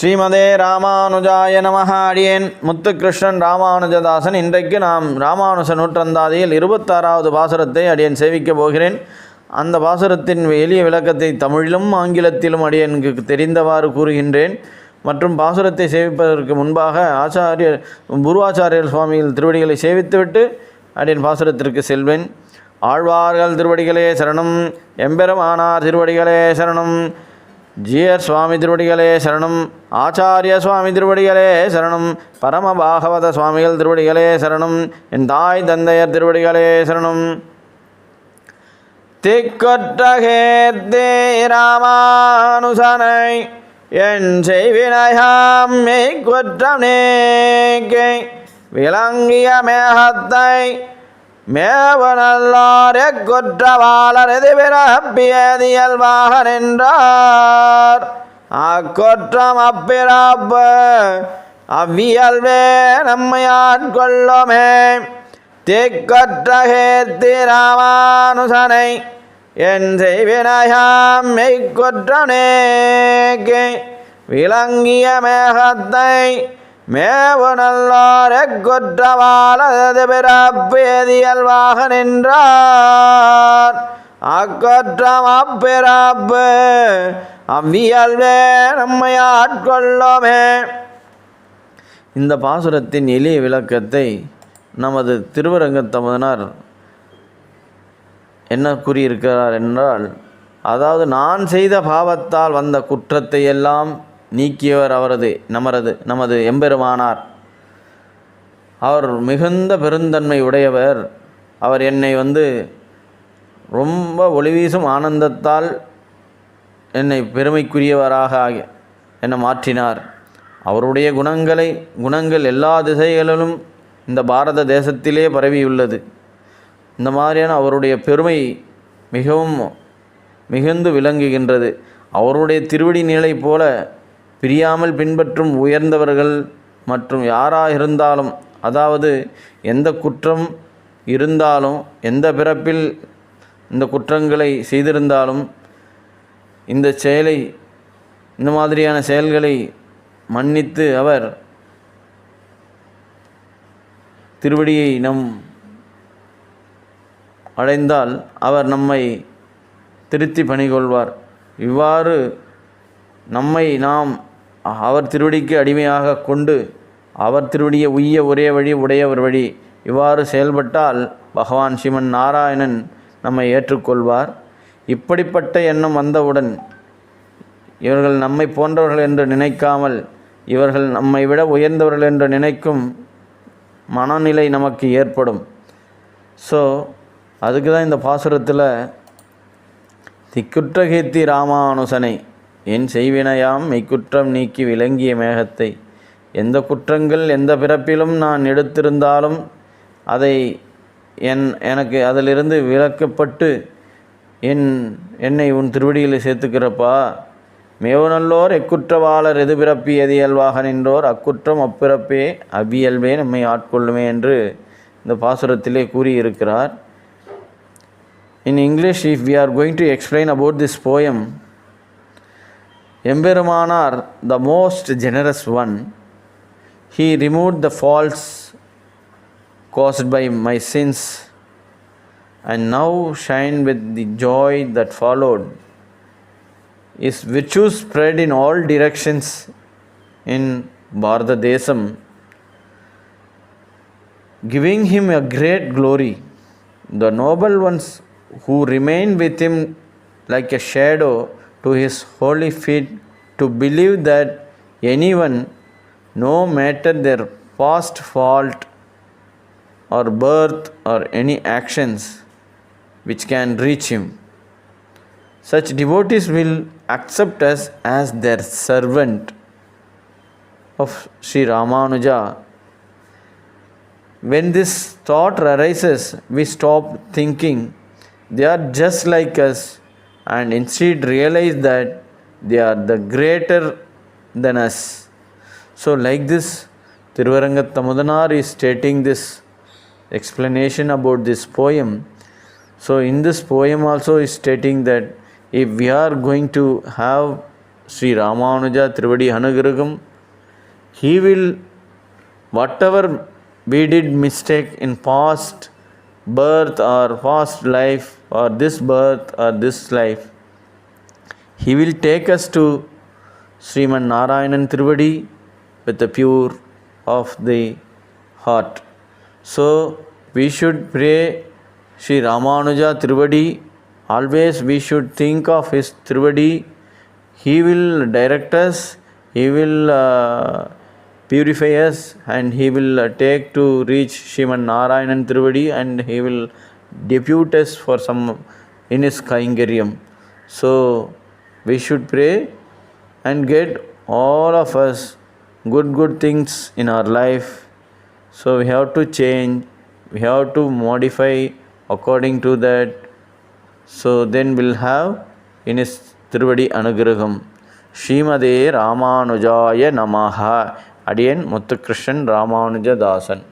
ஸ்ரீமதே ராமானுஜாய நமஹ. அடியேன் முத்துகிருஷ்ணன் ராமானுஜதாசன். இன்றைக்கு நாம் ராமானுஜ நூற்றந்தாதியில் 26வது பாசுரத்தை அடியேன் சேவிக்கப் போகிறேன். அந்த பாசுரத்தின் எளிய விளக்கத்தை தமிழிலும் ஆங்கிலத்திலும் அடியனுக்கு தெரிந்தவாறு கூறுகின்றேன். மற்றும் பாசுரத்தை சேவிப்பதற்கு முன்பாக குருவாச்சாரியர் சுவாமிகள் திருவடிகளை சேவித்துவிட்டு அடியன் பாசுரத்திற்கு செல்வேன். ஆழ்வார்கள் திருவடிகளே சரணம், எம்பெருமானார் திருவடிகளே சரணம், ஜியர் சுவாமி திருவடிகளே சரணம், ஆச்சாரிய சுவாமி திருவடிகளே சரணம், பரம பாகவத சுவாமிகள் திருவடிகளே சரணம், என் தாய் தந்தையர் திருவடிகளே சரணம். திக்கொற்றகேர்த்தே ராமானுசனை என் செய்வினையாம் மெய்க்குற்றம் நீக்கி விளங்கிய மேகத்தை மேவனல்லார் எக்குற்றவாளர் எதிர்பிறப்பியதியல்வாக நின்றார். அக்குற்றம் அப்பிறப்பு அவ்வியல்வே நம்மை ஆட்கொள்ளுமே. திக்கொற்றகேர்த்தி ராமானுசனை என் செய்வினையாம் மெய்க்குற்றம் நீக்கி விளங்கிய மேகத்தை மேவுநல்லார் எக்குற்றவாளர் பிறப்பியதியல்வாக நின்றார். அக்குற்றம் அப்பிறப்பு அவ்வியல்வே நம்மை ஆட்கொள்ளுமே. இந்த பாசுரத்தின் எளிய விளக்கத்தை நமது திருவரங்கத்தமுதனார் என்ன கூறியிருக்கிறார் என்றால், அதாவது நான் செய்த பாவத்தால் வந்த குற்றத்தை எல்லாம் நீக்கியவர் நமது எம்பெருமானார். அவர் மிகுந்த பெருந்தன்மை உடையவர். அவர் என்னை ரொம்ப ஒளிவீசும் ஆனந்தத்தால் என்னை பெருமைக்குரியவராக என்னை மாற்றினார். அவருடைய குணங்கள் எல்லா திசைகளிலும் இந்த பாரத தேசத்திலே பரவியுள்ளது. இந்த மாதிரியான அவருடைய பெருமை மிகுந்து விளங்குகின்றது. அவருடைய திருவடி நிலை போல பிரியாமல் பின்பற்றும் உயர்ந்தவர்கள் மற்றும் யாராக இருந்தாலும், அதாவது எந்த குற்றம் இருந்தாலும், எந்த பிறப்பில் இந்த குற்றங்களை செய்திருந்தாலும், இந்த மாதிரியான செயல்களை மன்னித்து அவர் திருவடியை அடைந்தால் அவர் நம்மை திருத்தி பணிகொள்வார். இவ்வாறு நம்மை நாம் அவர் திருவடிக்கு அடிமையாக கொண்டு அவர் திருவடியை உய்ய ஒரே வழி உடையவர் வழி இவ்வாறு செயல்பட்டால் பகவான் ஸ்ரீமன் நாராயணன் நம்மை ஏற்றுக்கொள்வார். இப்படிப்பட்ட எண்ணம் வந்தவுடன் இவர்கள் நம்மை போன்றவர்கள் என்று நினைக்காமல் இவர்கள் நம்மை விட உயர்ந்தவர்கள் என்று நினைக்கும் மனநிலை நமக்கு ஏற்படும். ஸோ அதுக்கு தான் இந்த பாசுரத்தில் திக்குற்றகீர்த்தி ராமானுசனை என் செய்வினையாம் மெய்க்குற்றம் நீக்கி விளங்கிய மேகத்தை, எந்த குற்றங்கள் எந்த பிறப்பிலும் நான் எடுத்திருந்தாலும் அதை எனக்கு அதிலிருந்து விலக்கப்பட்டு என்னை உன் திருவடியில் சேர்த்துக்கிறப்பா. மேவுநல்லோர் எக்குற்றவாளர் எது பிறப்பி எதியல்வாக நின்றோர் அக்குற்றம் அப்பிறப்பே அவ்வியல்வே நம்மை ஆட்கொள்ளுமே என்று இந்த பாசுரத்திலே கூறியிருக்கிறார். In English, if we are going to explain about this poem, Emberumanar, the most generous one, he removed the faults caused by my sins and now shine with the joy that followed. His virtues spread in all directions in Bharata Desam, giving him a great glory. The noble ones who remain with him like a shadow to his holy feet, to believe that anyone, no matter their past fault or birth or any actions which can reach him, such devotees will accept us as their servant of Sri Ramanuja. When this thought arises, we stop thinking they are just like us and instead realize that they are the greater than us. So like this, Tiruvarangathamudanar is stating this explanation about this poem. So in this poem also is stating that if we are going to have Sri Ramanuja Trivadi Anugraham. He will, whatever we did mistake in past birth or past life or this birth or this life, He will take us to Sriman Narayanan Trivadi with the pure of the heart. So we should pray Sri Ramanuja Trivadi. Always we should think of his Trivadi. He will direct us, he will purify us, and he will take to reach Sriman Narayanan Trivadi, and he will depute us for some in his Kaingaryam. So we should pray and get all of us good things in our life. So we have to change, we have to modify according to that. So then we'll have in his Trivadi Anugraham. Srimade Ramanujaya Namaha. Adiyan Muthukrishnan Ramanuja Dasan.